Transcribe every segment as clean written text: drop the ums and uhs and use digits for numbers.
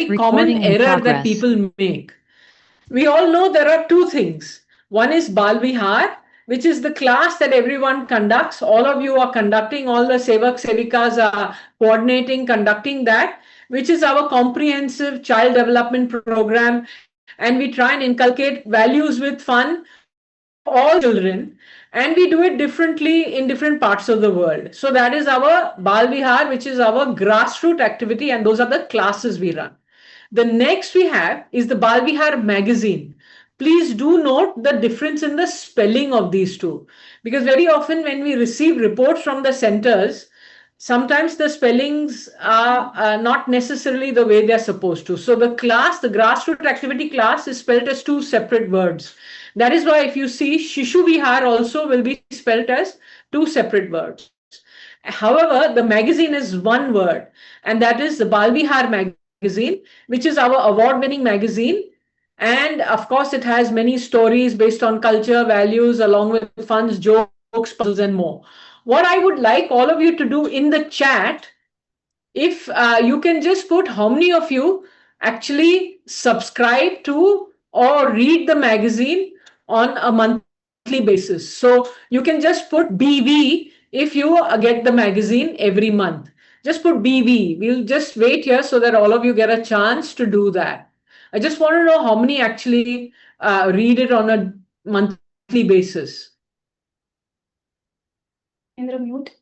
common Recording in error that progress. people make. We all know there are two things. One is Bal Vihar, which is the class that everyone conducts. All of you are conducting, all the Sevak Sevikas are coordinating, conducting that, which is our comprehensive child development program. And we try and inculcate values with fun for all children. And we do it differently in different parts of the world. So that is our Bal Vihar, which is our grassroots activity, and those are the classes we run. The next we have is the Bal Vihar magazine. Please do note the difference in the spelling of these two, because very often when we receive reports from the centers, sometimes the spellings are not necessarily the way they're supposed to. So the class, the grassroots activity class, is spelled as two separate words. That is why if you see Shishu Vihar also will be spelled as two separate words. However, the magazine is one word, and that is the Bal Vihar magazine, which is our award winning magazine. And of course, it has many stories based on culture, values, along with fun, jokes, puzzles, and more. What I would like all of you to do in the chat, if you can just put how many of you actually subscribe to or read the magazine on a monthly basis. So you can just put BV if you get the magazine every month. Just put BV. We'll just wait here so that all of you get a chance to do that. I just want to know how many actually read it on a monthly basis. Indra, mute.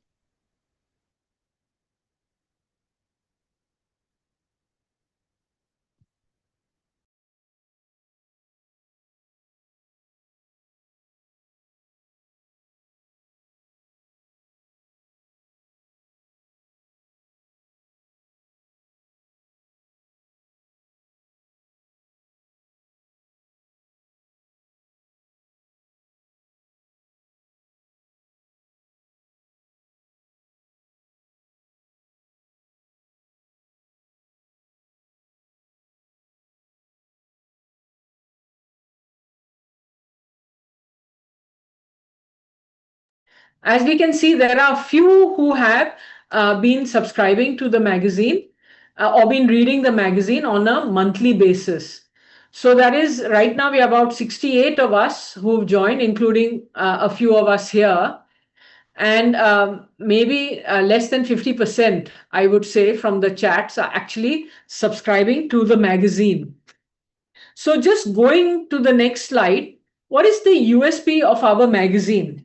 As we can see, there are few who have been subscribing to the magazine or been reading the magazine on a monthly basis. So that is right now we are about 68 of us who've joined, including a few of us here. And maybe less than 50%, I would say, from the chats are actually subscribing to the magazine. So just going to the next slide, what is the USP of our magazine?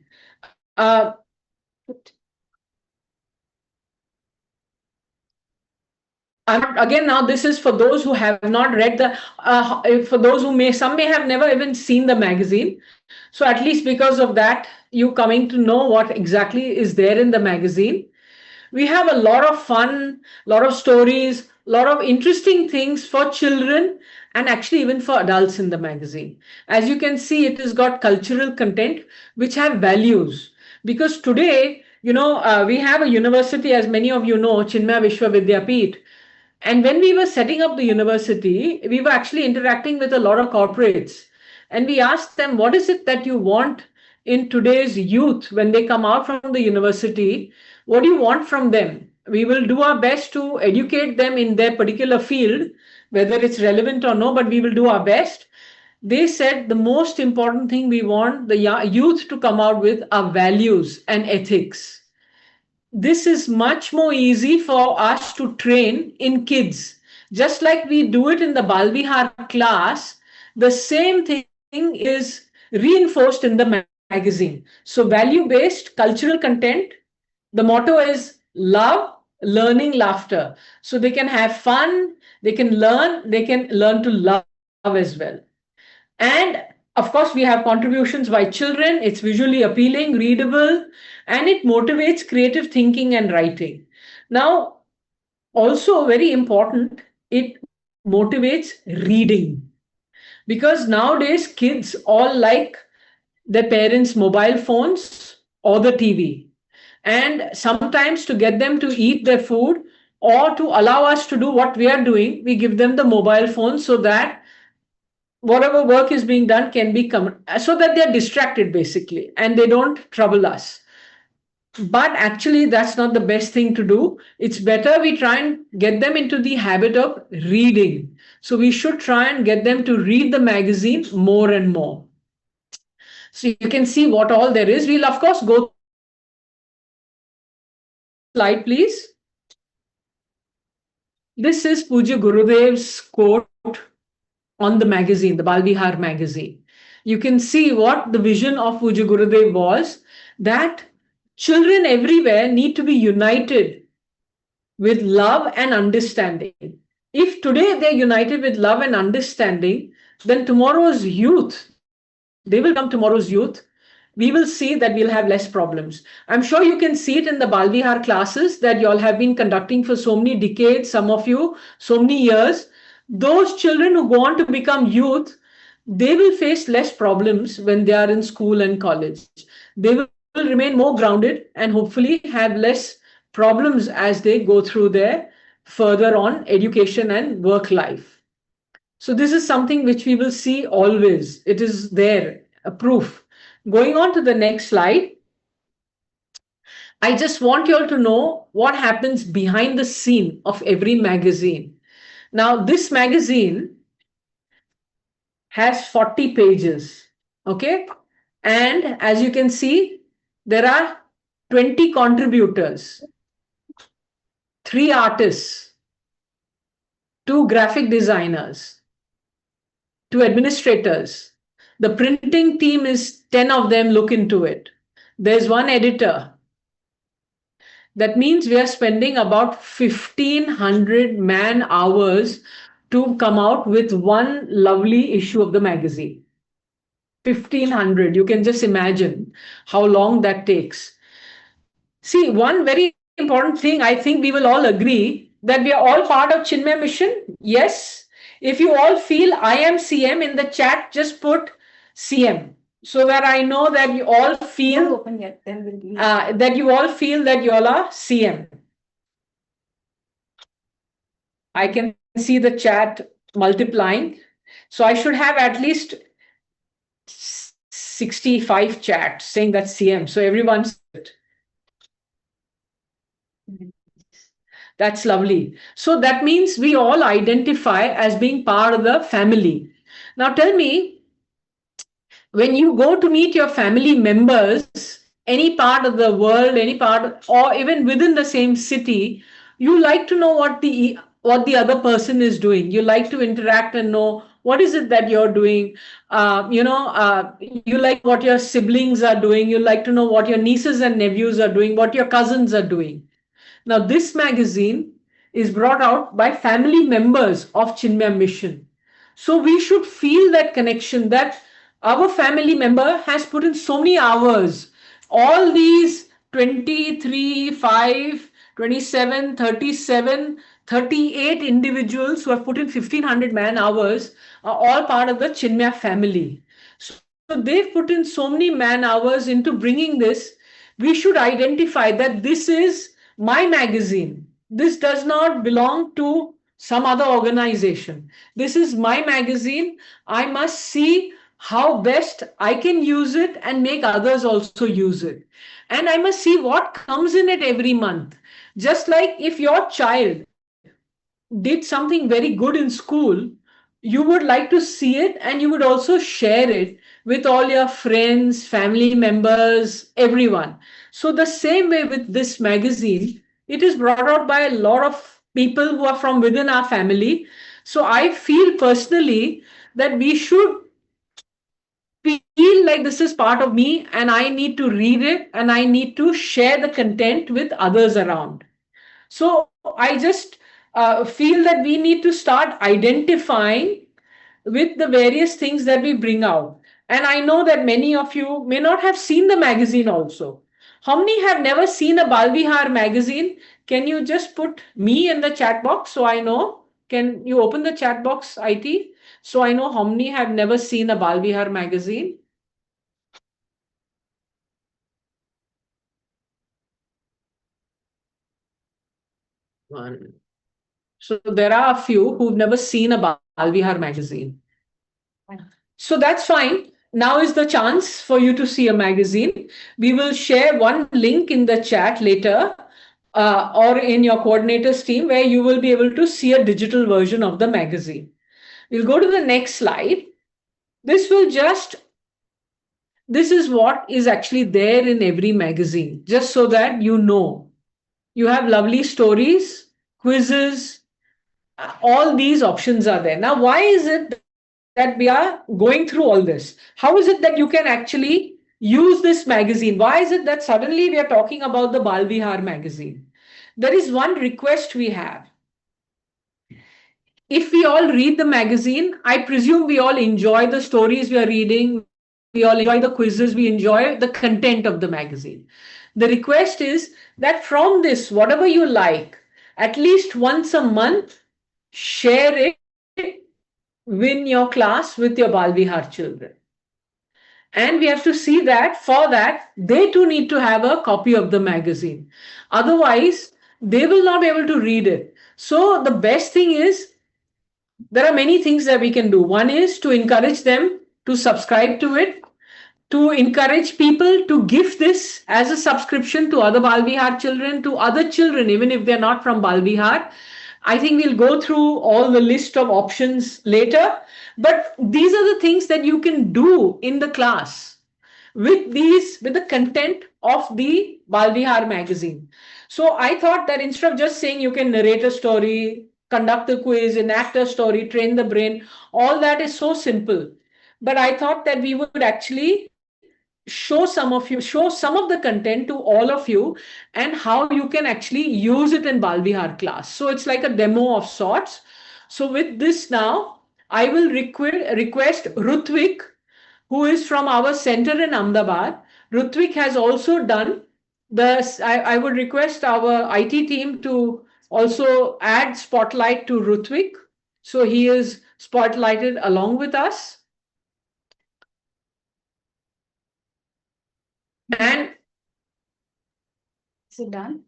Again, now this is for those who have not read the, for those who some may have never even seen the magazine. So at least because of that, you coming to know what exactly is there in the magazine. We have a lot of fun, a lot of stories, a lot of interesting things for children and actually even for adults in the magazine. As you can see, it has got cultural content which have values. Because today, we have a university, as many of you know, Chinmaya Vishwa Vidyapeeth. And when we were setting up the university, we were actually interacting with a lot of corporates. And we asked them, what is it that you want in today's youth when they come out from the university? What do you want from them? We will do our best to educate them in their particular field, whether it's relevant or no, but we will do our best. They said the most important thing we want the youth to come out with are values and ethics. This is much more easy for us to train in kids. Just like we do it in the Balvihar class, the same thing is reinforced in the magazine. So value-based cultural content, the motto is love, learning, laughter. So they can have fun, they can learn to love as well. And of course, we have contributions by children. It's visually appealing, readable, and it motivates creative thinking and writing. Now, also very important, it motivates reading. Because nowadays, kids all like their parents' mobile phones or the TV. And sometimes to get them to eat their food or to allow us to do what we are doing, we give them the mobile phone so that whatever work is being done can be so that they're distracted basically and they don't trouble us. But actually, that's not the best thing to do. It's better we try and get them into the habit of reading. So we should try and get them to read the magazine more and more. So you can see what all there is. We'll of course go through the magazine. Next slide, please. This is Puja Gurudev's quote on the magazine, the Balvihar magazine. You can see what the vision of Puja Gurudev was, that children everywhere need to be united with love and understanding. If today they're united with love and understanding, then tomorrow's youth, they will become tomorrow's youth. We will see that we'll have less problems. I'm sure you can see it in the Balvihar classes that you all have been conducting for so many decades, some of you, so many years. Those children who go on to become youth, they will face less problems when they are in school and college. They will remain more grounded and hopefully have less problems as they go through their further on education and work life. So this is something which we will see always. It is there, a proof. Going on to the next slide, I just want you all to know what happens behind the scene of every magazine. Now, this magazine has 40 pages. Okay. And as you can see, there are 20 contributors, 3 artists, 2 graphic designers, 2 administrators. The printing team is 10 of them look into it. There's one editor. That means we are spending about 1500 man hours to come out with one lovely issue of the magazine. 1500. You can just imagine how long that takes. See, one very important thing, I think we will all agree that we are all part of Chinmay mission. Yes. If you all feel I am CM in the chat, just put CM. So that I know that you all feel that you all feel that you all are CM. I can see the chat multiplying. So I should have at least 65 chats saying that CM. So everyone's That's lovely. So that means we all identify as being part of the family. Now tell me, when you go to meet your family members, any part of the world, any part, or even within the same city, you like to know what the other person is doing. You like to interact and know what is it that you're doing. You like what your siblings are doing. You like to know what your nieces and nephews are doing, what your cousins are doing. Now, this magazine is brought out by family members of Chinmay Mission. So we should feel that connection that our family member has put in so many hours. All these 23, 5, 27, 37, 38 individuals who have put in 1500 man hours are all part of the Chinmay family. So they've put in so many man hours into bringing this. We should identify that this is my magazine. This does not belong to some other organization. This is my magazine. I must see how best I can use it and make others also use it. And I must see what comes in it every month. Just like if your child did something very good in school, you would like to see it and you would also share it with all your friends, family members, everyone. So, the same way with this magazine, it is brought out by a lot of people who are from within our family. So, I feel personally that we should feel like this is part of me and I need to read it and I need to share the content with others around. So I just feel that we need to start identifying with the various things that we bring out. And I know that many of you may not have seen the magazine also. How many have never seen a Balvihar magazine? Can you just put me in the chat box so I know? Can you open the chat box, IT? So I know how many have never seen a Balvihar magazine. One. So there are a few who've never seen a Balvihar magazine. So that's fine. now is the chance for you to see a magazine. We will share one link in the chat later, or in your coordinators team, where you will be able to see a digital version of the magazine. We'll go to the next slide. This will just, this is what is actually there in every magazine, just so that you know. You have lovely stories, quizzes, all these options are there. Now, why is it that we are going through all this? How is it that you can actually use this magazine? Why is it that suddenly we are talking about the Bal Vihar magazine? There is one request we have. If we all read the magazine, I presume we all enjoy the stories we are reading, we all enjoy the quizzes, we enjoy the content of the magazine. The request is that from this, whatever you like, at least once a month, share it in your class with your Bal Vihar children. And we have to see that for that, they too need to have a copy of the magazine. Otherwise, they will not be able to read it. So the best thing is, there are many things that we can do. One is to encourage them to subscribe to it, to encourage people to give this as a subscription to other Bal Vihar children, to other children, even if they're not from Bal Vihar. I think we'll go through all the list of options later, but these are the things that you can do in the class with the content of the Bal Vihar magazine. So I thought that instead of just saying you can narrate a story, conduct a quiz, enact a story, train the brain, all that is so simple. But I thought that we would actually show some of the content to all of you, and how you can actually use it in Bal Vihar class. So it's like a demo of sorts. So with this now, I will request Rutvik, who is from our center in Ahmedabad. Rutvik has also done the, I would request our IT team to also add spotlight to Rutvik. So he is spotlighted along with us. And is it done?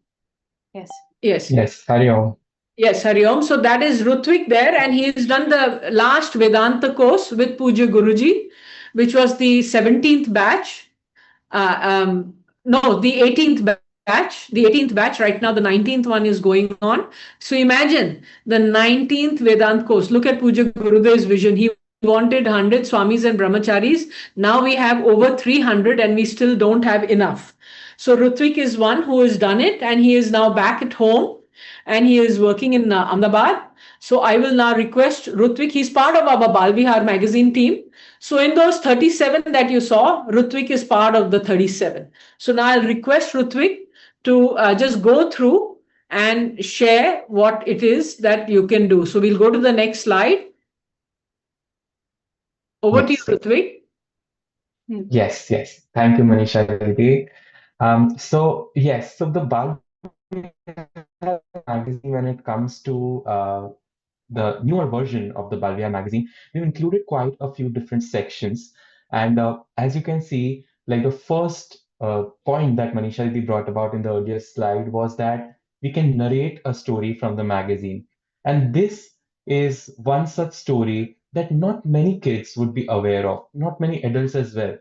Yes. yes. Yes, Hari Om. Yes, Hariom. So that is Rutvik there, and he has done the last Vedanta course with Puja Guruji, which was the 17th batch. No, the 18th batch. The 18th batch. Right now, the 19th one is going on. So imagine the 19th Vedant course. Look at Puja Gurudev's vision. He wanted 100 Swamis and Brahmacharis. Now we have over 300, and we still don't have enough. So Rutvik is one who has done it, and he is now back at home, and he is working in Ahmedabad. So I will now request Rutvik. He's part of our Bal Vihar magazine team. So in those 37 that you saw, Rutvik is part of the 37. So now I'll request Rutvik to just go through and share what it is that you can do. So we'll go to the next slide. Over to you, Yes, Rutvik. yes. Thank you, Manisha Didi. So the Bal magazine, when it comes to the newer version of the Balvia magazine, we've included quite a few different sections. And as you can see, like the first point that Manisha Didi brought about in the earlier slide was that we can narrate a story from the magazine. And this is one such story that not many kids would be aware of, not many adults as well.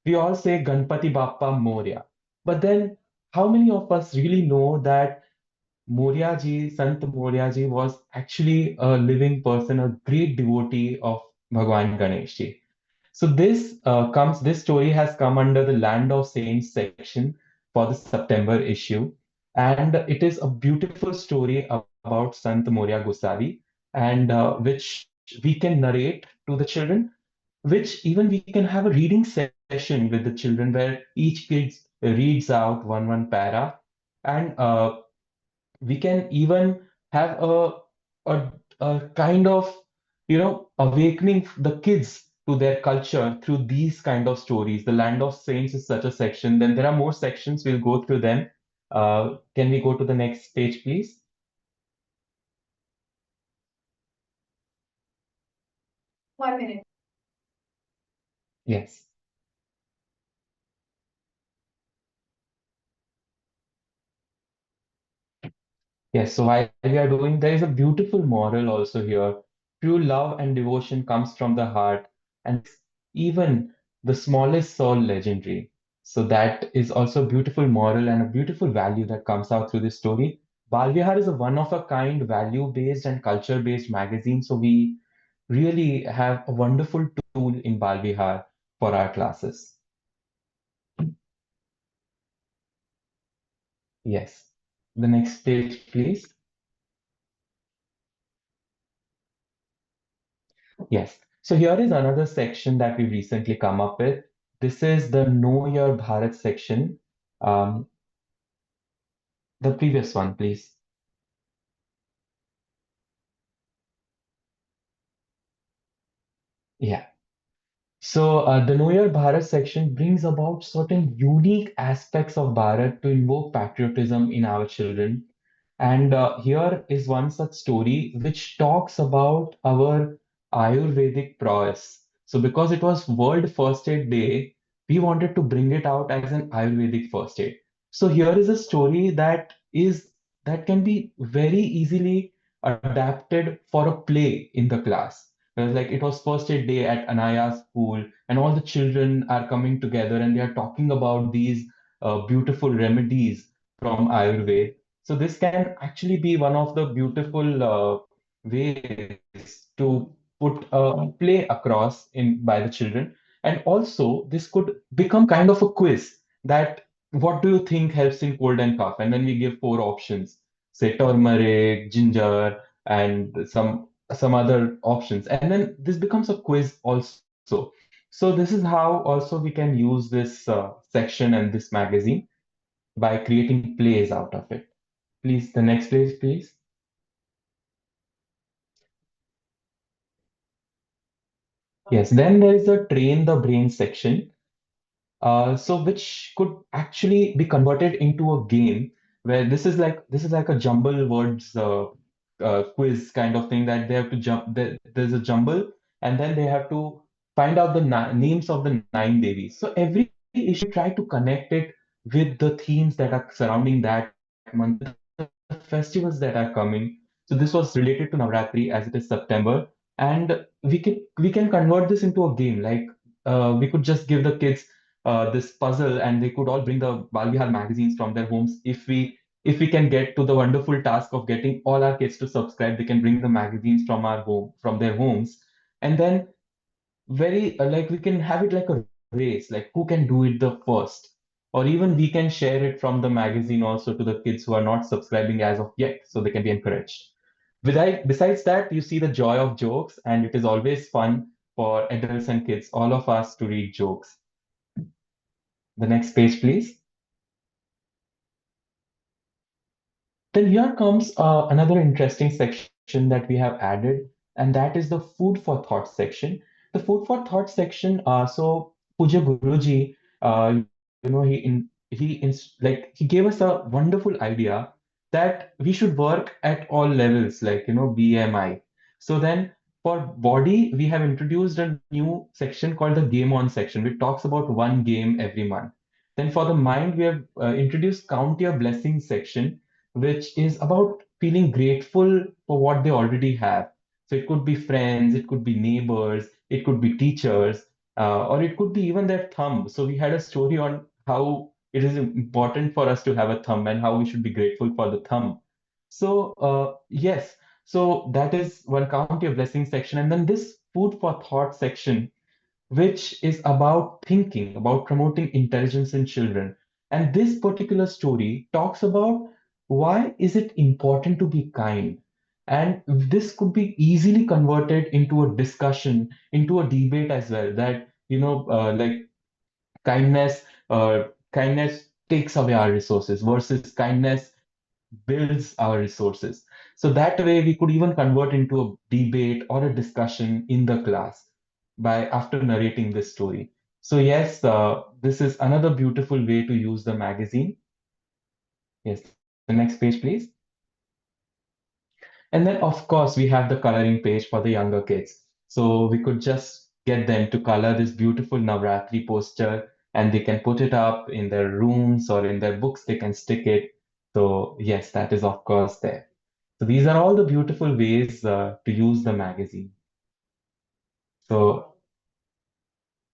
We all say Ganpati Bappa Moria. But then, how many of us really know that Moria ji, Sant Moria ji was actually a living person, a great devotee of Bhagwan Ganesh ji? So this story has come under the Land of Saints section for the September issue, and it is a beautiful story about Sant Moria Gosari, and which we can narrate to the children, which even we can have a reading session with the children where each kid reads out one para, and we can even have a, a kind of awakening the kids to their culture through these kind of stories. The Land of Saints is such a section. Then there are more sections. We'll go through them. Can we go to the next page, please? One minute. Yes. Yes, so while we are doing, there is a beautiful moral also here. True love and devotion comes from the heart, and even the smallest soul legendary. So that is also a beautiful moral and a beautiful value that comes out through this story. Bal Vihar is a one of a kind, value-based and culture-based magazine. So we really have a wonderful tool in Bal Vihar for our classes. Yes. The next page, please. Yes. So here is another section that we recently come up with. This is the Know Your Bharat section. Um, the previous one, please. Yeah. So the Know Your Bharat section brings about certain unique aspects of Bharat to invoke patriotism in our children. And here is one such story which talks about our Ayurvedic prowess. So because it was World First Aid Day, we wanted to bring it out as an Ayurvedic first aid. So here is a story that can be very easily adapted for a play in the class. Like it was first aid day at Anaya's school, and all the children are coming together and they are talking about these beautiful remedies from Ayurveda. So this can actually be one of the beautiful ways to put a play across in by the children. And also, this could become kind of a quiz that what do you think helps in cold and cough? And then we give four options, say turmeric, ginger, and some other options. And then this becomes a quiz also. So this is how also we can use this section and this magazine by creating plays out of it. Please, the next page, please. Yes, then there is a train the brain section. So which could actually be converted into a game where this is like a jumble words quiz kind of thing that they have to jump. There's a jumble, and then they have to find out the names of the nine devis. So every issue we try to connect it with the themes that are surrounding that month, with the festivals that are coming. So this was related to Navratri as it is September, and we can convert this into a game. Like we could just give the kids this puzzle and they could all bring the Balvihar magazines from their homes. If we can get to the wonderful task of getting all our kids to subscribe, they can bring the magazines from their homes, and then very like we can have it like a race, like who can do it the first, or even we can share it from the magazine also to the kids who are not subscribing as of yet, so they can be encouraged. Besides that, you see the joy of jokes, and it is always fun for adults and kids, all of us, to read jokes. The next page, please. Then here comes another interesting section that we have added, and that is the food for thought section. The food for thought section. So Puja Guruji, he gave us a wonderful idea that we should work at all levels, like BMI. So then for body, we have introduced a new section called the Game On section, which talks about one game every month. Then for the mind, we have introduced Count Your Blessings section, which is about feeling grateful for what they already have. So it could be friends, it could be neighbors, it could be teachers, or it could be even their thumb. So we had a story on how it is important for us to have a thumb and how we should be grateful for the thumb. So yes, so that is one Count Your Blessings section. And then this Food for Thought section, which is about thinking, about promoting intelligence in children. And this particular story talks about why is it important to be kind. And this could be easily converted into a discussion, into a debate as well. That like kindness, kindness takes away our resources versus kindness builds our resources. So that way, we could even convert into a debate or a discussion in the class by after narrating this story. So yes, this is another beautiful way to use the magazine. Yes, the next page, please. And then, of course, we have the coloring page for the younger kids. So we could just get them to color this beautiful Navratri poster, and they can put it up in their rooms or in their books, they can stick it. So, yes, that is, of course, there. So, these are all the beautiful ways to use the magazine. So,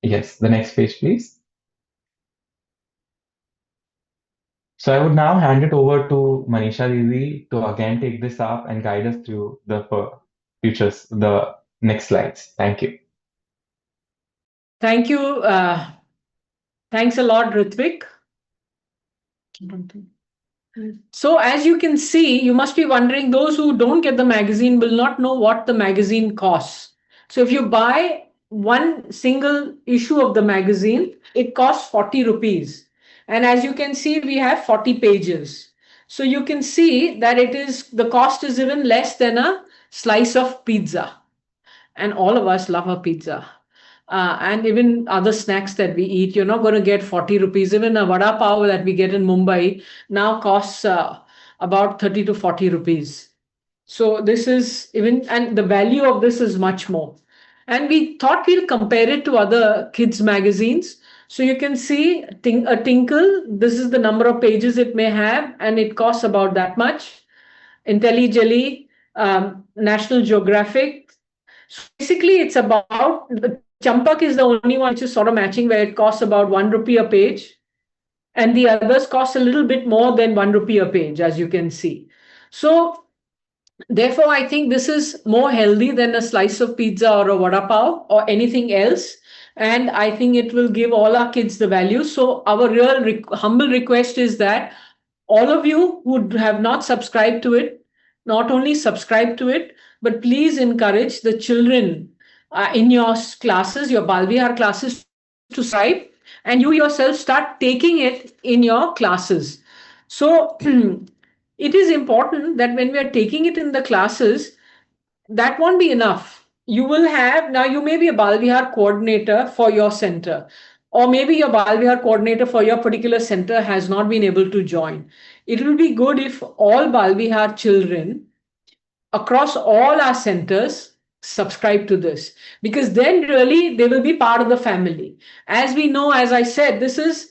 Yes, the next page, please. So I would now hand it over to Manisha Didi to again take this up and guide us through the next slides. Thank you. Thank you. Thanks a lot, Ritvik. So as you can see, you must be wondering, those who don't get the magazine will not know what the magazine costs. So if you buy one single issue of the magazine, it costs 40 rupees. And as you can see, we have 40 pages. So you can see that the cost is even less than a slice of pizza. And all of us love a pizza. And even other snacks that we eat, you're not going to get 40 rupees. Even a vada pav that we get in Mumbai now costs about 30 to 40 rupees. So this is even, and the value of this is much more. And we thought we'll compare it to other kids' magazines. So you can see a Tinkle, this is the number of pages it may have, and it costs about that much. IntelliJelly, National Geographic. So basically, it's about the Champak is the only one which is sort of matching, where it costs about 1 rupee a page, and the others cost a little bit more than 1 rupee a page, as you can see. So therefore, I think this is more healthy than a slice of pizza or a vada pav or anything else. And I think it will give all our kids the value. So our real humble request is that all of you who have not subscribed to it, not only subscribe to it, but please encourage the children in your classes, your Balvihar classes, to subscribe, and you yourself start taking it in your classes. So it is important that when we are taking it in the classes, that won't be enough. You will have, now you may be a Balvihar coordinator for your center, or maybe your Balvihar coordinator for your particular center has not been able to join. It will be good if all Balvihar children across all our centers subscribe to this, because then really they will be part of the family. As we know, as I said, this is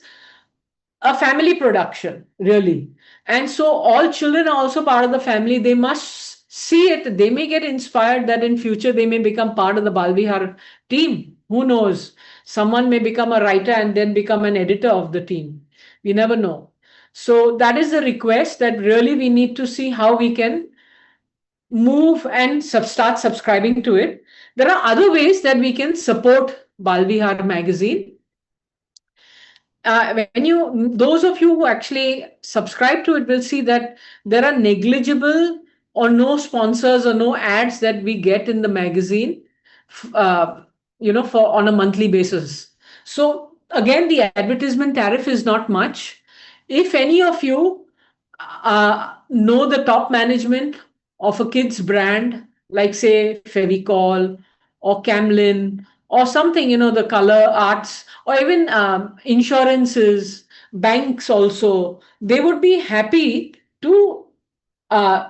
a family production, really. And so all children are also part of the family. They must see it. They may get inspired that in future they may become part of the Balvihar team. Who knows? Someone may become a writer and then become an editor of the team. We never know. So that is the request, that really we need to see how we can move and start subscribing to it. There are other ways that we can support Balvihar magazine. Those of you who actually subscribe to it will see that there are negligible or no sponsors or no ads that we get in the magazine, for on a monthly basis. So again, the advertisement tariff is not much. If any of you know the top management of a kids brand, like say Fevicol or Camlin or something, the color arts, or even insurances, banks also, they would be happy to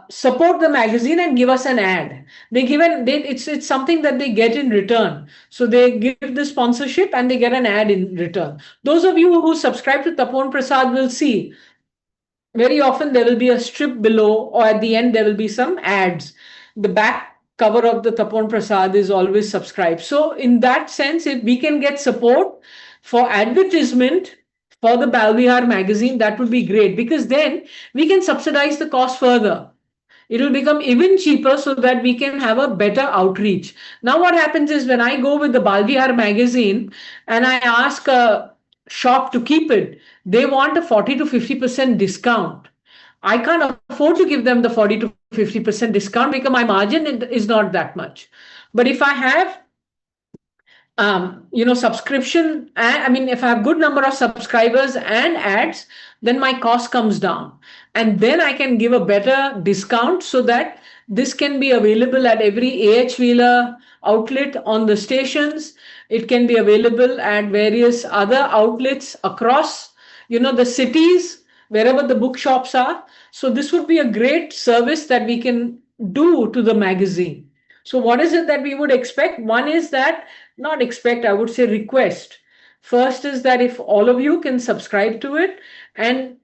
support the magazine and give us an ad. It's something that they get in return. So they give the sponsorship and they get an ad in return. Those of you who subscribe to Tapon Prasad will see very often there will be a strip below, or at the end there will be some ads. The back cover of the Tapon Prasad is always subscribed. So in that sense, if we can get support for advertisement for the Balvihar magazine, that would be great, because then we can subsidize the cost further. It will become even cheaper so that we can have a better outreach. Now what happens is, when I go with the Balvihar magazine and I ask a shop to keep it, they want a 40 to 50% discount. I can't afford to give them the 40 to 50% discount because my margin is not that much. But if I have subscription, if I have good number of subscribers and ads, then my cost comes down, and then I can give a better discount so that this can be available at every AH Wheeler outlet on the stations. It can be available at various other outlets across, the cities, wherever the bookshops are. So this would be a great service that we can do to the magazine. So what is it that we would expect? One is that, not expect, I would say request. First is that if all of you can subscribe to it and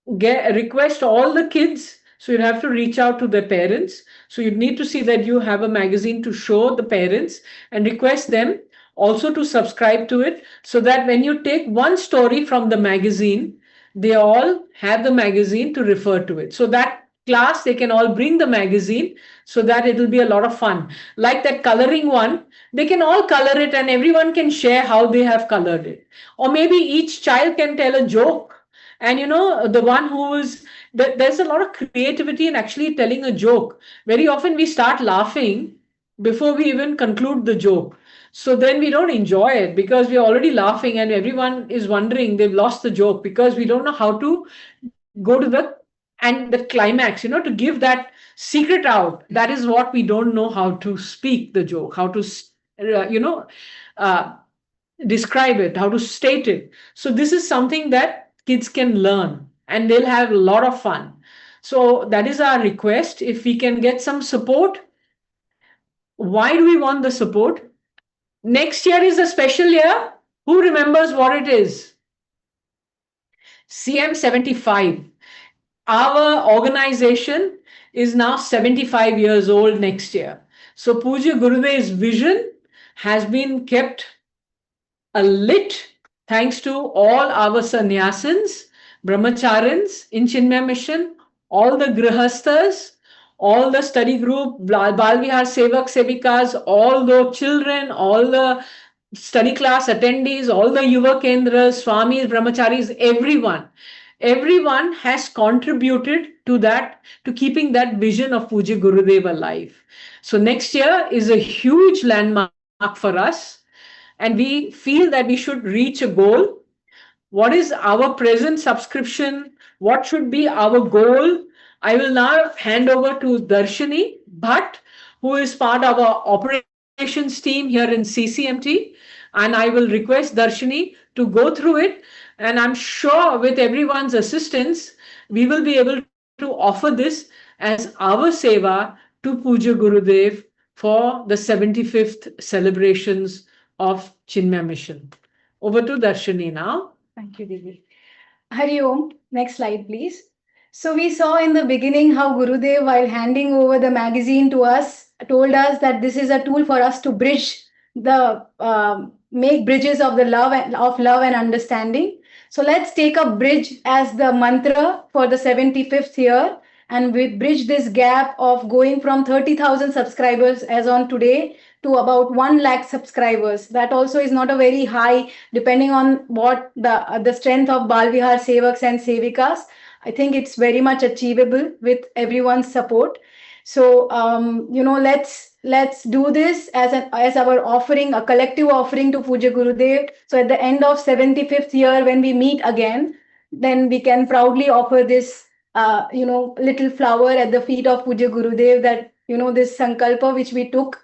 request all the kids, so you have to reach out to their parents. So you need to see that you have a magazine to show the parents and request them. also to subscribe to it, so that when you take one story from the magazine, they all have the magazine to refer to it. So that class, they can all bring the magazine, so that it will be a lot of fun. Like that coloring one, they can all color it and everyone can share how they have colored it. Or maybe each child can tell a joke. And the one who is, there's a lot of creativity in actually telling a joke. Very often we start laughing before we even conclude the joke. So then we don't enjoy it because we're already laughing and everyone is wondering, they've lost the joke because we don't know how to go to the climax, to give that secret out. That is what we don't know, how to speak the joke, how to uh, describe it, how to state it. So this is something that kids can learn and they'll have a lot of fun. So that is our request. If we can get some support. Why do we want the support? Next year is a special year. Who remembers what it is? CM75. Our organization is now 75 years old next year. So Pujya Gurudev's vision has been kept lit thanks to all our sannyasins, brahmacharins in Chinmaya Mission, all the grihasthas, all the study group, Balvihar Sevak Sevikas, all the children, all the study class attendees, all the Yuva Kendras, Swamis, Brahmacharis, everyone has contributed to that, to keeping that vision of Pujya Gurudev alive. So next year is a huge landmark for us, and we feel that we should reach a goal. What is our present subscription? What should be our goal? I will now hand over to Darshini Bhatt, who is part of our operations team here in CCMT. And I will request Darshini to go through it. And I'm sure with everyone's assistance, we will be able to offer this as our seva to Puja Gurudev for the 75th celebrations of Chinmaya Mission. Over to Darshini now. Thank you, Devi. Hari Om. Next slide, please. So we saw in the beginning how Gurudev, while handing over the magazine to us, told us that this is a tool for us to bridge the make bridges of the love and understanding. So let's take a bridge as the mantra for the 75th year, and we bridge this gap of going from 30,000 subscribers as on today to about 1 lakh subscribers. That also is not a very high, depending on what the strength of Balvihar Sevaks and Sevikas. I think it's very much achievable with everyone's support. So let's do this as our offering, a collective offering to Puja Gurudev. So at the end of 75th year, when we meet again, then we can proudly offer this little flower at the feet of Puja Gurudev, that this sankalpa which we took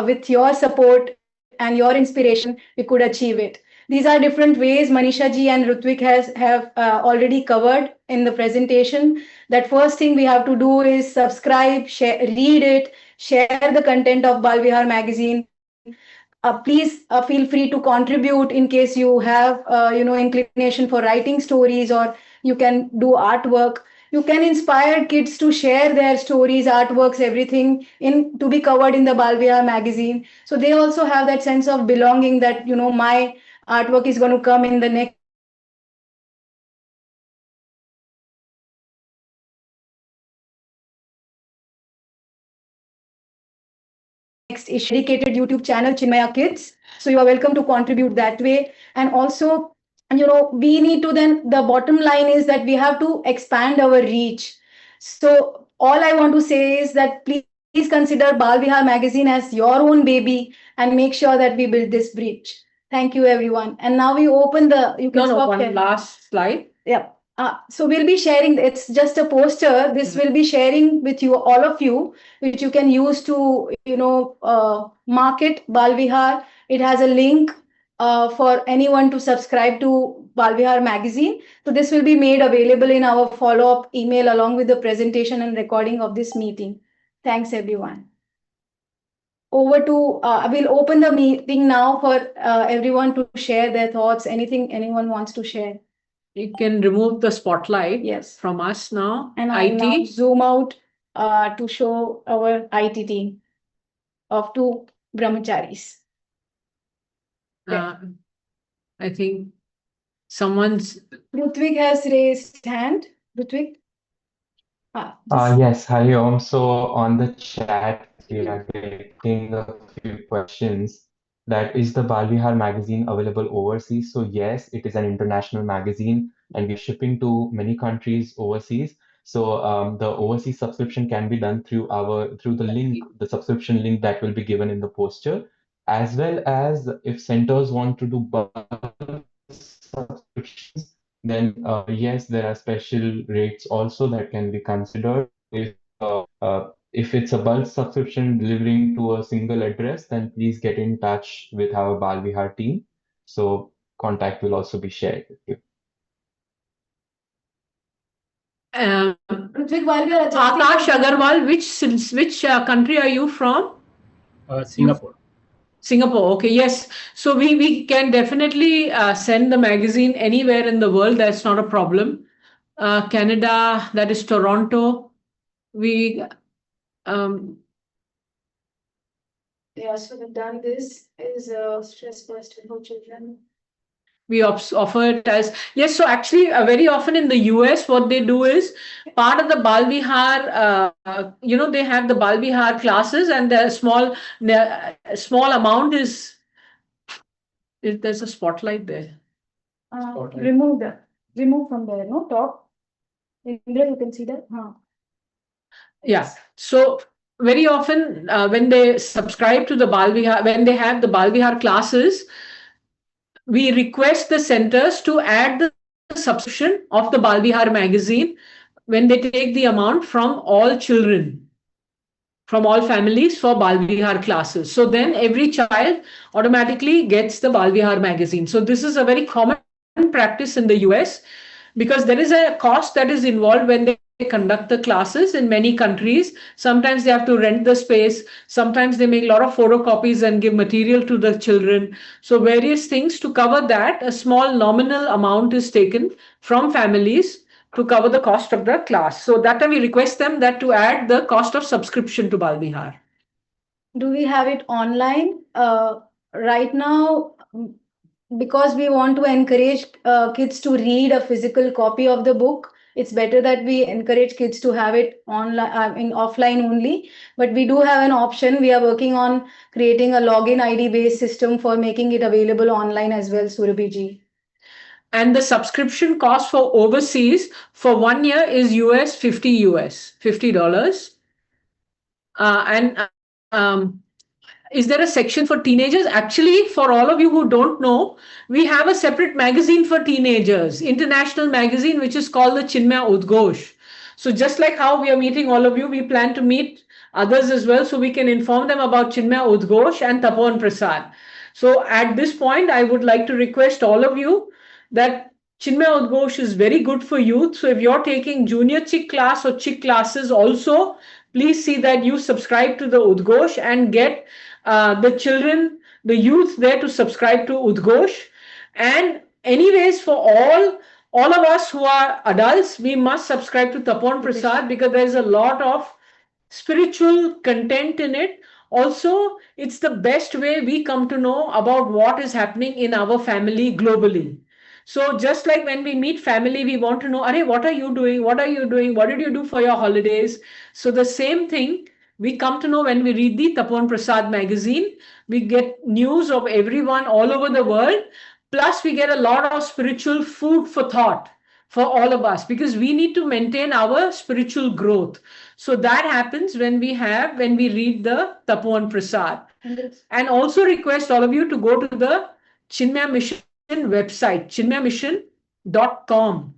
with your support and your inspiration, we could achieve it. These are different ways Manisha ji and Rutvik have already covered in the presentation. That first thing we have to do is subscribe, share, read it, share the content of Balvihar magazine. Please feel free to contribute in case you have inclination for writing stories, or you can do artwork. You can inspire kids to share their stories, artworks, everything to be covered in the Balvihar magazine. So they also have that sense of belonging, that my artwork is going to come in the next issue. So we have dedicated YouTube channel, Chinmaya Kids. So you are welcome to contribute that way. And also, we need to then, the bottom line is that we have to expand our reach. So all I want to say is that please consider Balvihar magazine as your own baby and make sure that we build this bridge. Thank you, everyone. And now we open you can stop one here. last slide. Yeah. So we'll be sharing, it's just a poster. This will be sharing with you, all of you, which you can use to, market Balvihar. It has a link for anyone to subscribe to Balvihar magazine. So this will be made available in our follow-up email along with the presentation and recording of this meeting. Thanks, everyone. Over to, we'll open the meeting now for everyone to share their thoughts, anything anyone wants to share. You can remove the spotlight Yes. from us now. And I'll now IT. zoom out to show our IT team of 2 brahmacharis. Uh, I think someone's. Rutvik has raised hand. Rutvik? Yes, hi Om. So on the chat, we are getting a few questions. That is the Bal Vihar magazine available overseas? So yes, it is an international magazine, and we're shipping to many countries overseas. So the overseas subscription can be done through the link, the subscription link that will be given in the poster, as well as if centers want to do bulk subscriptions, then yes, there are special rates also that can be considered. If it's a bulk subscription delivering to a single address, then please get in touch with our Balvihar team. So contact will also be shared with you. Rutvik, while we are adjusting Akash Agarwal, which country are you from? Singapore. Singapore. Okay, yes. So we can definitely send the magazine anywhere in the world. That's not a problem. Canada, that is Toronto. We um, Yeah, so we've done this is a stress buster for children. we offer it as yes. So actually, very often in the US, what they do is part of the Bal Vihar. They have the Bal Vihar classes, and the small amount is. There's a spotlight there. Remove from there, no top. Indra, you can see that. Yeah. So very often when they subscribe to the Bal Vihar, when they have the Bal Vihar classes, we request the centers to add the subscription of the Bal Vihar magazine when they take the amount from all children, from all families for Bal Vihar classes. So then every child automatically gets the Bal Vihar magazine. So this is a very common practice in the US because there is a cost that is involved when they conduct the classes in many countries. Sometimes they have to rent the space. Sometimes they make a lot of photocopies and give material to the children. So various things to cover that, a small nominal amount is taken from families to cover the cost of the class. So that time we request them that to add the cost of subscription to Bal Vihar. Do we have it online? Right now, because we want to encourage kids to read a physical copy of the book, it's better that we encourage kids to have it online, in offline only. But we do have an option. We are working on creating a login ID based system for making it available online as well, Surabhi ji. And the subscription cost for overseas for 1 year is $50. And is there a section for teenagers? Actually, for all of you who don't know, we have a separate magazine for teenagers, international magazine, which is called the Chinmaya Udghosh. So just like how we are meeting all of you, we plan to meet others as well, so we can inform them about Chinmaya Udghosh and Tapan Prasad. So at this point, I would like to request all of you that Chinmaya Udghosh is very good for youth. So if you're taking junior chick class or chick classes also, please see that you subscribe to the Udghosh and get the children, the youth there to subscribe to Udghosh. And anyways, for all of us who are adults, we must subscribe to Tapan Prasad because there's a lot of spiritual content in it. Also, it's the best way we come to know about what is happening in our family globally. So just like when we meet family, we want to know, Are, what are you doing? What are you doing? What did you do for your holidays? So the same thing we come to know when we read the Tapan Prasad magazine. We get news of everyone all over the world. Plus, we get a lot of spiritual food for thought for all of us because we need to maintain our spiritual growth. So that happens when we read the Tapan Prasad. And also request all of you to go to the Chinmaya Mission website, chinmayamission.com,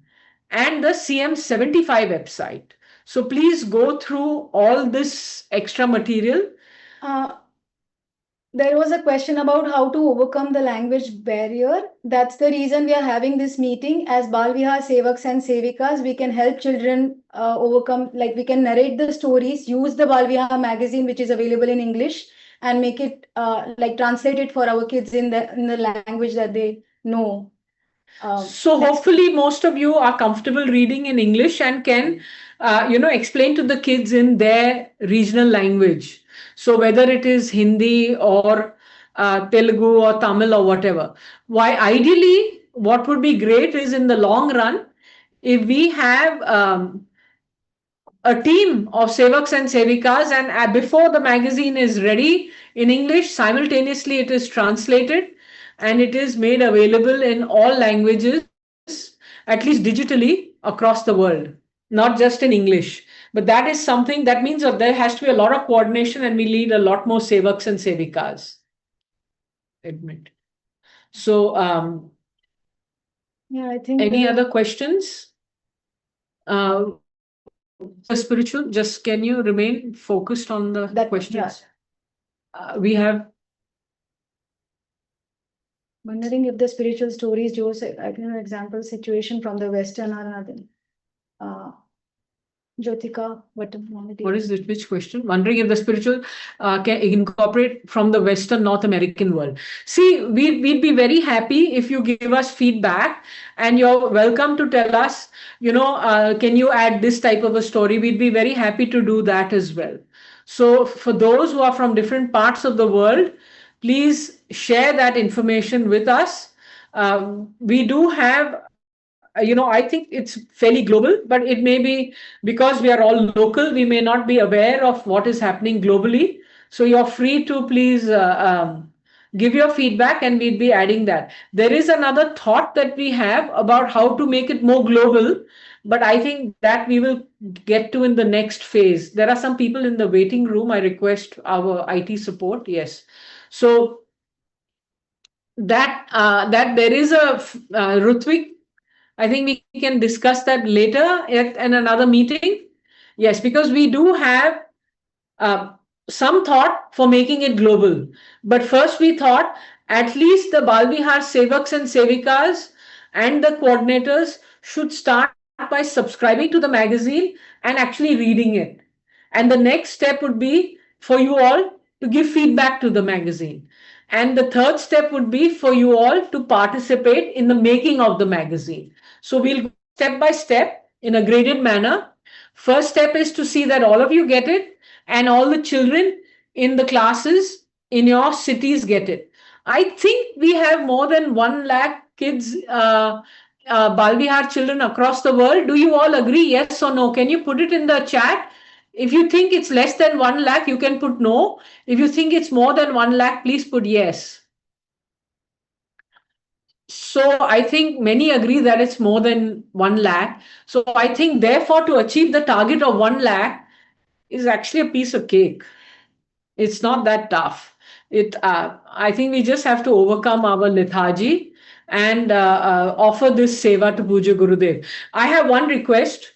and the CM75 website. So please go through all this extra material. There was a question about how to overcome the language barrier. That's the reason we are having this meeting. As Bal Vihar Sevaks and Sevikas, we can help children overcome, like we can narrate the stories, use the Bal Vihar magazine, which is available in English, and make it like translate it for our kids in the language that they know. So hopefully most of you are comfortable reading in English and can, explain to the kids in their regional language. So whether it is Hindi or Telugu or Tamil or whatever. Why ideally, what would be great is in the long run, if we have a team of sevaks and sevikas, and before the magazine is ready in English, simultaneously it is translated and it is made available in all languages, at least digitally across the world, not just in English. But that is something that means that there has to be a lot of coordination, and we need a lot more sevaks and sevikas. Admit. So, Yeah, I think any other questions? Spiritual, just can you remain focused on the questions? Yeah. We have. Wondering if the spiritual stories, Joe, I can example situation from the Western or nothing. Jyotika, what is this? Which question? Wondering if the spiritual can incorporate from the Western North American world. See, we'd be very happy if you give us feedback, and you're welcome to tell us, can you add this type of a story? We'd be very happy to do that as well. So for those who are from different parts of the world, please share that information with us. We do have, I think it's fairly global, but it may be because we are all local, we may not be aware of what is happening globally. So you're free to please give your feedback, and we'd be adding that. There is another thought that we have about how to make it more global, but I think that we will get to in the next phase. There are some people in the waiting room. I request our IT support. Yes. So that there is a Rutvik, I think we can discuss that later in another meeting. Yes, because we do have uh, some thought for making it global. But first we thought at least the Balvihar Sevaks and Sevikas and the coordinators should start by subscribing to the magazine and actually reading it. And the next step would be for you all to give feedback to the magazine. And the third step would be for you all to participate in the making of the magazine. So we'll go step by step in a graded manner. First step is to see that all of you get it, and all the children in the classes in your cities get it. I think we have more than 1 lakh kids, Balvihar children across the world. Do you all agree? Yes or no? Can you put it in the chat? If you think it's less than 1 lakh, you can put no. If you think it's more than 1 lakh, please put yes. So I think many agree that it's more than 1 lakh. So I think therefore to achieve the target of 1 lakh is actually a piece of cake. It's not that tough. I think we just have to overcome our lethargy and offer this seva to Puja Gurudev. I have one request.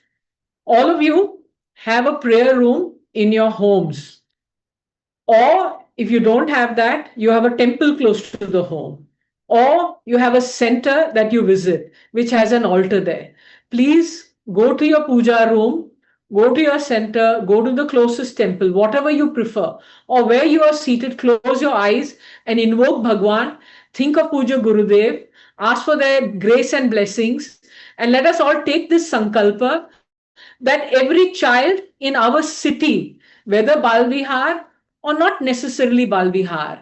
All of you have a prayer room in your homes. Or if you don't have that, you have a temple close to the home. Or you have a center that you visit, which has an altar there. Please go to your puja room, go to your center, go to the closest temple, whatever you prefer, or where you are seated, close your eyes and invoke Bhagwan, think of Puja Gurudev, ask for their grace and blessings, and let us all take this sankalpa that every child in our city, whether Balvihar or not necessarily Balvihar,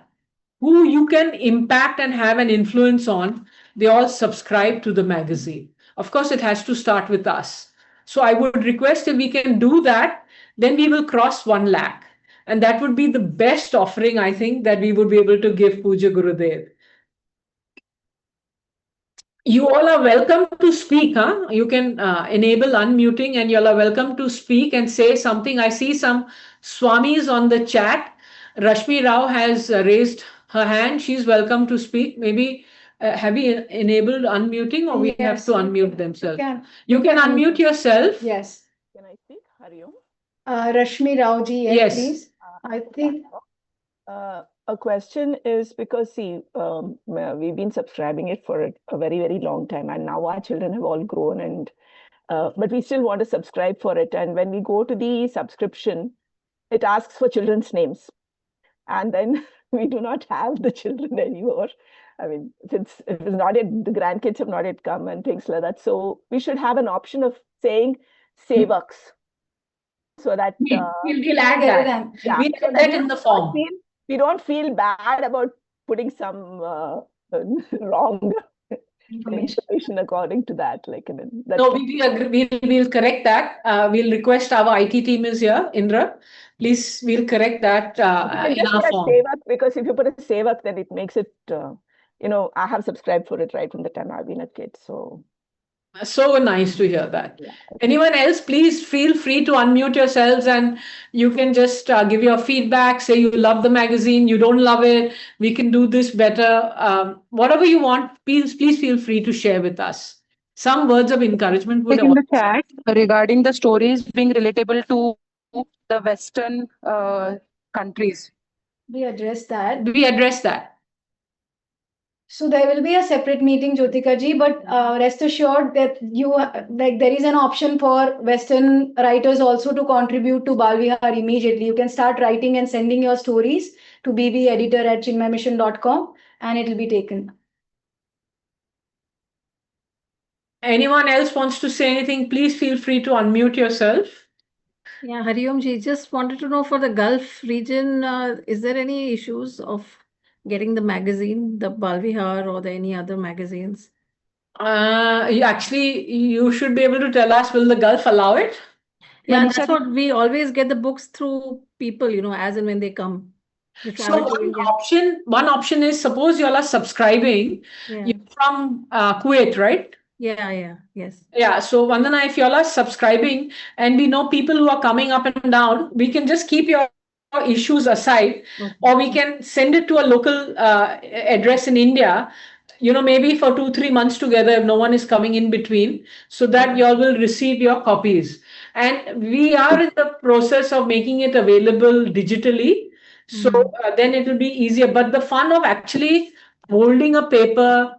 who you can impact and have an influence on, they all subscribe to the magazine. Of course, it has to start with us. So I would request if we can do that, then we will cross 1 lakh. And that would be the best offering, I think, that we would be able to give Puja Gurudev. You all are welcome to speak. You can enable unmuting, and you all are welcome to speak and say something. I see some Swamis on the chat. Rashmi Rao has raised her hand. She's welcome to speak. Maybe have we enabled unmuting, or we have to unmute themselves? You can unmute yourself. Yes. Can I speak? Hariom. Rashmi Rao ji, Yes. please. I think a question is because see, we've been subscribing it for a very, very long time, and now our children have all grown, and but we still want to subscribe for it. And when we go to the subscription, it asks for children's names, and then we do not have the children anymore. I mean, if it's not yet, the grandkids have not yet come and things like that. So we should have an option of saying sevaks, so that we'll add that. yeah, We put that in the form. We don't feel bad about putting some wrong information according to that. Like, that No, we agree. We'll correct that. We'll request our IT team is here, Indra. Please, we'll correct that in just our put a form. save up, because if you put a save up, then it makes it, I have subscribed for it right from the time I've been a kid. So Nice to hear that. yeah. Anyone else, please feel free to unmute yourselves and you can just give your feedback. Say you love the magazine, you don't love it. We can do this better. Whatever you want, please feel free to share with us. Some words of encouragement would In also. the chat regarding the stories being relatable to the Western countries. We address that. We address that. So there will be a separate meeting, Jyotika ji, but rest assured that there is an option for Western writers also to contribute to Bal Vihar immediately. You can start writing and sending your stories to bbeditor@chinmaymission.com and it will be taken. Anyone else wants to say anything? Please feel free to unmute yourself. Yeah, Hariom ji, just wanted to know for the Gulf region, is there any issues of getting the magazine, the Balvihar or any other magazines? You should be able to tell us, will the Gulf allow it? Yeah, that's what we always get the books through people, as and when they come. So one option is, suppose you all are subscribing, Yeah. you're from Kuwait, right? Yes. Yeah, so Vandana, if you all are subscribing and we know people who are coming up and down, we can just keep your issues aside, or we can send it to a local address in India, maybe for 2-3 months together if no one is coming in between, so that you all will receive your copies. And we are in the process of making it available digitally. So then it will be easier. But the fun of actually holding a paper,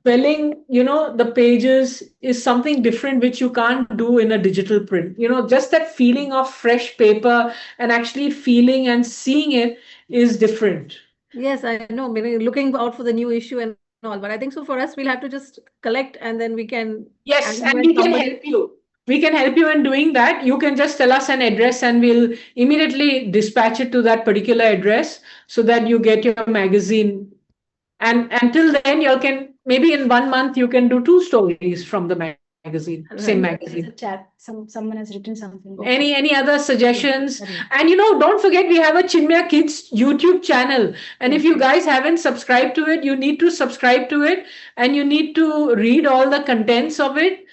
spelling, the pages is something different which you can't do in a digital print. Just that feeling of fresh paper and actually feeling and seeing it is different. Yes, I know. Maybe looking out for the new issue and all, but I think so for us, we'll have to just collect and then we can. Yes, and we can help you. We can help you in doing that. You can just tell us an address and we'll immediately dispatch it to that particular address so that you get your magazine. And until then, you can, maybe in 1 month, you can do 2 stories from the magazine, same magazine. There's a chat. Someone has written something. Any other suggestions? And don't forget, we have a Chinmaya Kids YouTube channel. And if you guys haven't subscribed to it, you need to subscribe to it and you need to read all the contents of it.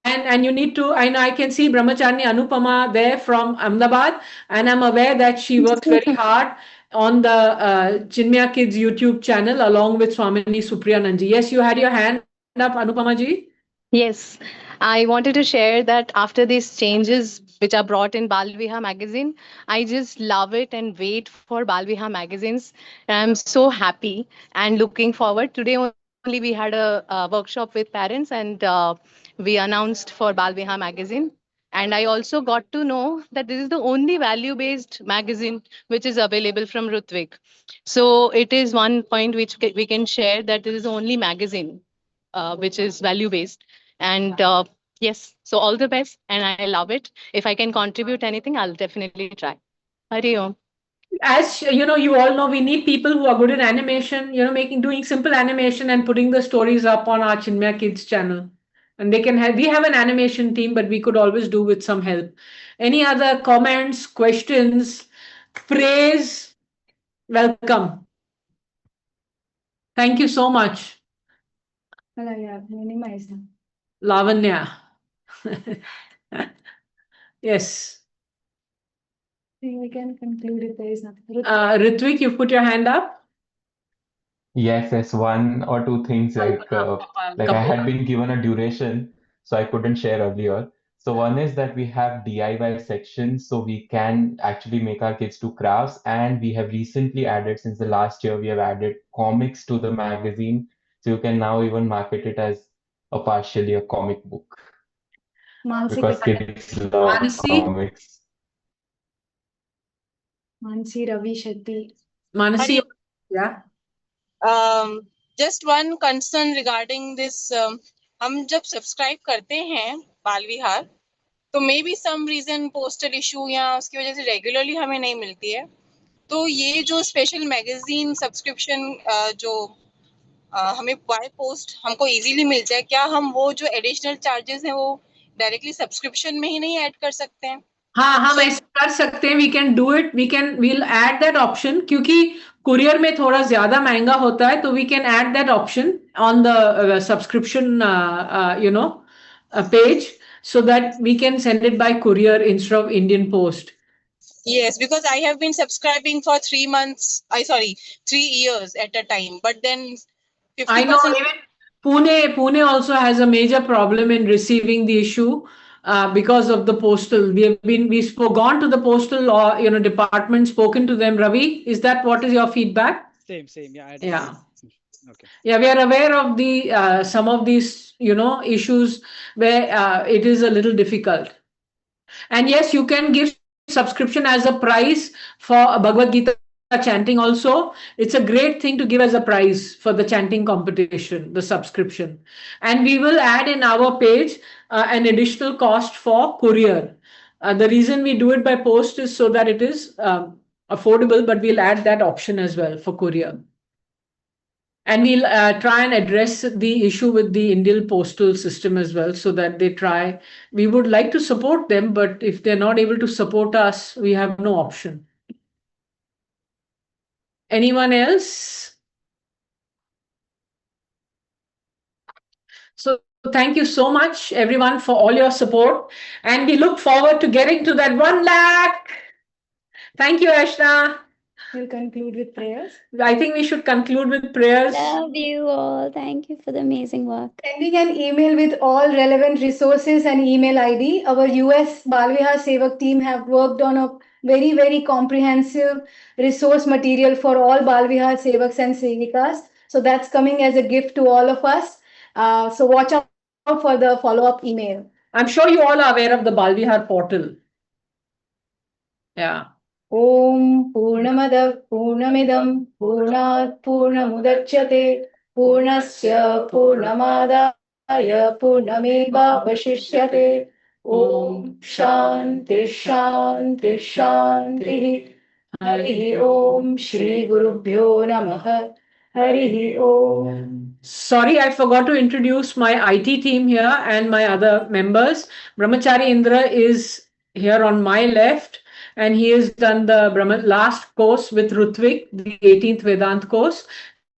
And you need to, I can see Brahmacharni Anupama there from Ahmedabad, and I'm aware that she works very hard on the Chinmaya Kids YouTube channel along with Swamini Supriyananji. Yes, you had your hand up, Anupama ji. Yes, I wanted to share that after these changes which are brought in Balviha magazine, I just love it and wait for Balviha magazines. I'm so happy and looking forward. Today only we had a workshop with parents and we announced for Balviha magazine. And I also got to know that this is the only value-based magazine which is available from Rutvik. So it is one point which we can share, that this is the only magazine which is value-based. And yes, so all the best, and I love it. If I can contribute anything, I'll definitely try. Hari Om. As you all know, we need people who are good in animation, doing simple animation and putting the stories up on our Chinmaya Kids channel. And they can help. We have an animation team, but we could always do with some help. Any other comments, questions, praise? Welcome. Thank you so much. Minimize them. Lavanya. Yes. We can conclude if there is nothing. Ritvik, you put your hand up. Yes, 1 or 2 things like I had been given a duration, so I couldn't share earlier. So one is that we have DIY sections, so we can actually make our kids do crafts, and we have recently added, since the last year, we have added comics to the magazine, so you can now even market it as partially a comic book because kids love comics. Mansi, Ravi, Shetty. Manasi, yeah. Just one concern regarding this. हम जब subscribe करते हैं बाल विहार, तो may be some reason postal issue या उसकी वजह से regularly हमें नहीं मिलती है, तो ये जो स्पेशल मैगजीन सब्सक्रिप्शन जो हमें बाय पोस्ट हमको इजीली मिल जाए, क्या हम वो जो एडिशनल चार्जेस हैं वो डायरेक्टली सब्सक्रिप्शन में ही नहीं ऐड कर सकते हैं? हाँ, हम ऐसे कर सकते हैं, we can do it, we'll add that option, क्योंकि कुरियर में थोड़ा ज्यादा महंगा होता है, तो we can add that option on the subscription page, so that we can send it by courier instead of Indian Post. Yes, because I have been subscribing for 3 months. 3 years at a time. But then I know 50%. even Pune also has a major problem in receiving the issue because of the postal. We've gone to the postal or department, spoken to them. Ravi, is that what is your feedback? Same. Yeah. Yeah. Okay. Yeah, we are aware of the some of these issues where it is a little difficult. And yes, you can give subscription as a prize for Bhagavad Gita chanting also. It's a great thing to give as a prize for the chanting competition, the subscription. And we will add in our page an additional cost for courier. The reason we do it by post is so that it is affordable, but we'll add that option as well for courier. And we'll try and address the issue with the Indian postal system as well, so that they try. We would like to support them, but if they're not able to support us, we have no option. Anyone else? So thank you so much, everyone, for all your support. And we look forward to getting to that 1 lakh. Thank you, Ashna. We'll conclude with prayers. I think we should conclude with prayers. Love you all. Thank you for the amazing work. Sending an email with all relevant resources and email ID. Our US Balvihar Sevak team have worked on a very, very comprehensive resource material for all Balvihar Sevaks and Sevikas. So that's coming as a gift to all of us. So watch out for the follow-up email. I'm sure you all are aware of the Balvihar portal. Yeah. Om Purnamada Purnamidam Purnat Purnamudachyate Purnasya Purnamadaya Purnameva Vashishyate. Om Shanti Shanti Shanti. Hari Om Shri Gurubhyo Namaha. Hari Om. Sorry, I forgot to introduce my IT team here and my other members. Brahmachari Indra is here on my left, and he has done the last course with Rutvik, the 18th Vedant course.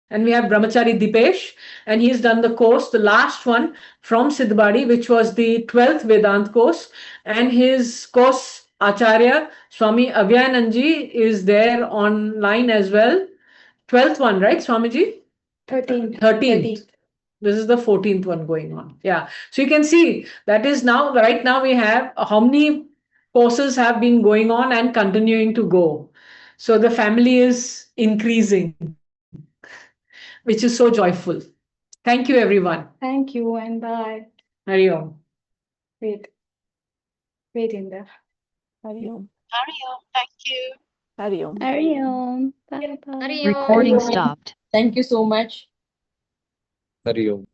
And we have Brahmachari Dipesh, and he's done the course, the last one from Siddhbadi, which was the 12th Vedant course. And his course, Acharya Swami Abhyananji, is there online as well. 12th one, right, Swamiji? 13th. This is the 14th one going on. Yeah. So you can see that is now, right now we have how many courses have been going on and continuing to go. So the family is increasing, which is so joyful. Thank you, everyone. Thank you and bye. Hari Om. Wait, Indra. Hari Om. Thank you. Hari Om. Hari Om. Bye bye. Recording stopped. Thank you so much. Hari Om.